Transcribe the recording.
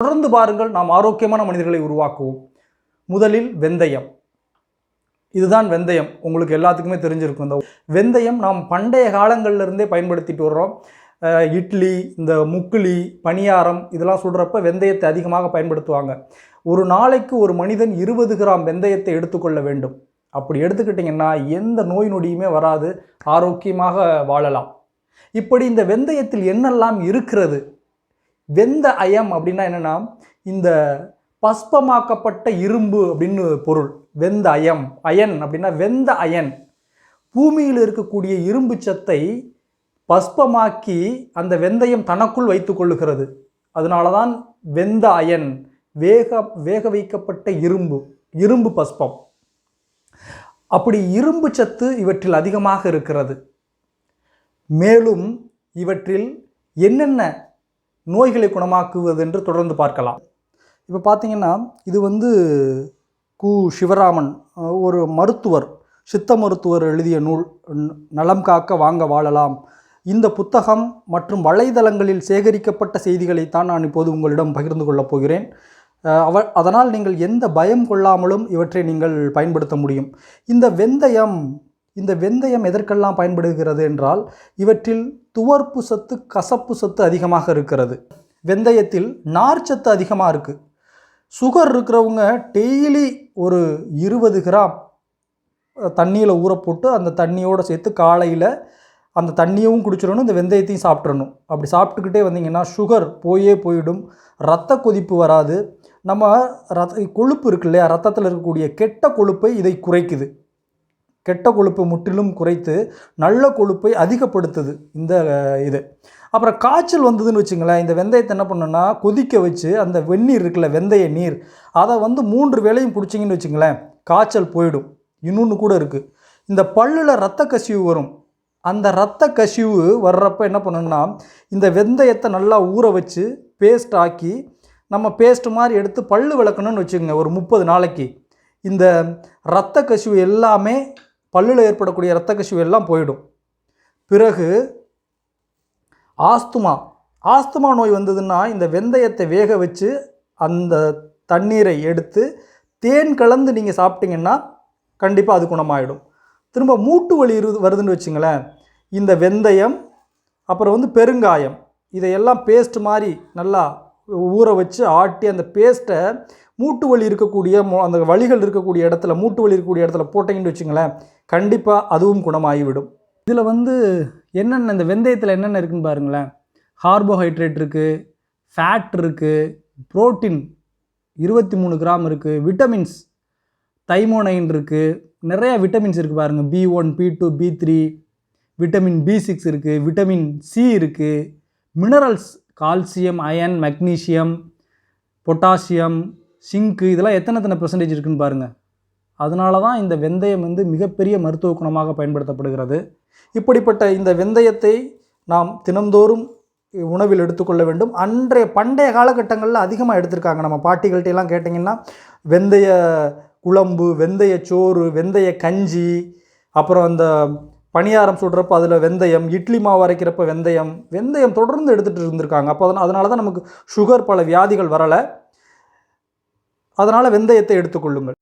தொடர்ந்து பாருங்கள், நாம் ஆரோக்கியமான மனிதர்களை உருவாக்குவோம். முதலில் வெந்தயம். இதுதான் வெந்தயம். உங்களுக்கு எல்லாத்துக்குமே தெரிஞ்சிருக்கும். இந்த வெந்தயம் நாம் பண்டைய காலங்கள்லேருந்தே பயன்படுத்திட்டு வர்றோம். இட்லி, இந்த முக்குளி, பணியாரம் இதெல்லாம் சுடுறப்ப வெந்தயத்தை அதிகமாக பயன்படுத்துவாங்க. ஒரு நாளைக்கு ஒரு மனிதன் 20 கிராம் வெந்தயத்தை எடுத்துக்கொள்ள வேண்டும். அப்படி எடுத்துக்கிட்டிங்கன்னா எந்த நோய் நொடியுமே வராது, ஆரோக்கியமாக வாழலாம். இப்படி இந்த வெந்தயத்தில் என்னெல்லாம் இருக்கிறது? வெந்தயம் அப்படின்னா என்னென்னா, இந்த பஸ்பமாக்கப்பட்ட இரும்பு அப்படின்னு பொருள். வெந்தயம், அயன் அப்படின்னா வெந்த அயன். பூமியில் இருக்கக்கூடிய இரும்பு சத்தை பஸ்பமாக்கி அந்த வெந்தயம் தனக்குள் வைத்து கொள்ளுகிறது. அதனால தான் வெந்த அயன், வேக வைக்கப்பட்ட இரும்பு பஸ்பம். அப்படி இரும்பு சத்து இவற்றில் அதிகமாக இருக்கிறது. மேலும் இவற்றில் என்னென்ன நோய்களை குணமாக்குவது என்று தொடர்ந்து பார்க்கலாம். இப்போ பார்த்தீங்கன்னா, இது கு. சிவராமன், ஒரு மருத்துவர், சித்த மருத்துவர் எழுதிய நூல் நலம் காக்க வாங்க வாழலாம். இந்த புத்தகம் மற்றும் வலைதளங்களில் சேகரிக்கப்பட்ட செய்திகளைத்தான் நான் இப்போது உங்களிடம் பகிர்ந்து கொள்ளப் போகிறேன். அதனால் நீங்கள் எந்த பயம் கொள்ளாமலும் இவற்றை நீங்கள் பயன்படுத்த முடியும். இந்த வெந்தயம் எதற்கெல்லாம் பயன்படுகிறது என்றால், இவற்றில் துவர்ப்பு சத்து, கசப்பு சத்து அதிகமாக இருக்கிறது. வெந்தயத்தில் நார்ச்சத்து அதிகமாக இருக்குது. சுகர் இருக்கிறவங்க டெய்லி ஒரு 20 கிராம் தண்ணியில் ஊற போட்டு அந்த தண்ணியோடு சேர்த்து காலையில் அந்த தண்ணியவும் குடிச்சிடணும், இந்த வெந்தயத்தையும் சாப்பிட்றணும். அப்படி சாப்பிட்டுக்கிட்டே வந்தீங்கன்னா சுகர் போயிடும், இரத்த கொதிப்பு வராது. நம்ம கொழுப்பு இருக்கு இல்லையா, ரத்தத்தில் இருக்கக்கூடிய கெட்ட கொழுப்பை இதை குறைக்குது. கெட்ட கொழுப்பை முற்றிலும் குறைத்து நல்ல கொழுப்பை அதிகப்படுத்துது இந்த இது. அப்புறம் காய்ச்சல் வந்ததுன்னு வச்சுங்களேன், இந்த வெந்தயத்தை என்ன பண்ணணும்னா கொதிக்க வச்சு அந்த வெந்நீர் இருக்குல்ல, வெந்தய நீர், அதை 3 வேளையும் குடிச்சிங்கன்னு வச்சுங்களேன், காய்ச்சல் போயிடும். இன்னொன்று கூட இருக்குது, இந்த பல்லில் இரத்த கசிவு வரும். அந்த இரத்த கசிவு வர்றப்ப என்ன பண்ணணும்னா, இந்த வெந்தயத்தை நல்லா ஊற வச்சு பேஸ்ட் ஆக்கி நம்ம பேஸ்ட் மாதிரி எடுத்து பல்லு விளக்கணும்னு வச்சுக்கோங்க. ஒரு 30 நாளைக்கு இந்த இரத்த கசிவு எல்லாமே, பல்லில் ஏற்படக்கூடிய இரத்த கசிவு எல்லாம் போயிடும். பிறகு ஆஸ்துமா நோய் வந்ததுன்னா இந்த வெந்தயத்தை வேக வச்சு அந்த தண்ணீரை எடுத்து தேன் கலந்து நீங்கள் சாப்பிட்டீங்கன்னா கண்டிப்பாக அது குணமாயிடும். திரும்ப மூட்டு வலி வருதுன்னு வச்சுங்களேன், இந்த வெந்தயம் அப்புறம் பெருங்காயம் இதையெல்லாம் பேஸ்ட் மாதிரி நல்லா ஊற வச்சு ஆட்டி அந்த பேஸ்ட்டை மூட்டு வலி இருக்கக்கூடிய அந்த வலிகள் இருக்கக்கூடிய இடத்துல, மூட்டு வலி இருக்கக்கூடிய இடத்துல போட்டிங்கன்னு வச்சுங்களேன், கண்டிப்பாக அதுவும் குணமாகிவிடும். இதில் என்னென்ன, இந்த வெந்தயத்தில் என்னென்ன இருக்குதுன்னு பாருங்களேன். கார்போஹைட்ரேட் இருக்குது, ஃபேட் இருக்குது, புரோட்டீன் 23 கிராம் இருக்குது, விட்டமின்ஸ் தைமோனைன் இருக்குது, நிறையா விட்டமின்ஸ் இருக்குது பாருங்கள். B1, B2, B3, vitamin B6 இருக்குது, விட்டமின் C இருக்குது, minerals calcium, iron, magnesium, potassium, zinc, இதெல்லாம் எத்தனை பெர்சன்டேஜ் இருக்குதுன்னு பாருங்கள். அதனால தான் இந்த வெந்தயம் மிகப்பெரிய மருத்துவ குணமாக பயன்படுத்தப்படுகிறது. இப்படிப்பட்ட இந்த வெந்தயத்தை நாம் தினந்தோறும் உணவில் எடுத்துக்கொள்ள வேண்டும். பண்டைய காலகட்டங்களில் அதிகமாக எடுத்திருக்காங்க. நம்ம பாட்டிகள்கிட்டலாம் கேட்டிங்கன்னா வெந்தய குழம்பு, வெந்தய சோறு, வெந்தய கஞ்சி, அப்புறம் அந்த பணியாரம் சுடுறப்போ அதில் வெந்தயம், இட்லி மாவு அரைக்கிறப்ப வெந்தயம் தொடர்ந்து எடுத்துகிட்டு இருந்திருக்காங்க. அப்போ அதனால தான் நமக்கு சுகர், பல வியாதிகள் வரலை. அதனால் வெந்தயத்தை எடுத்துக்கொள்ளுங்கள்.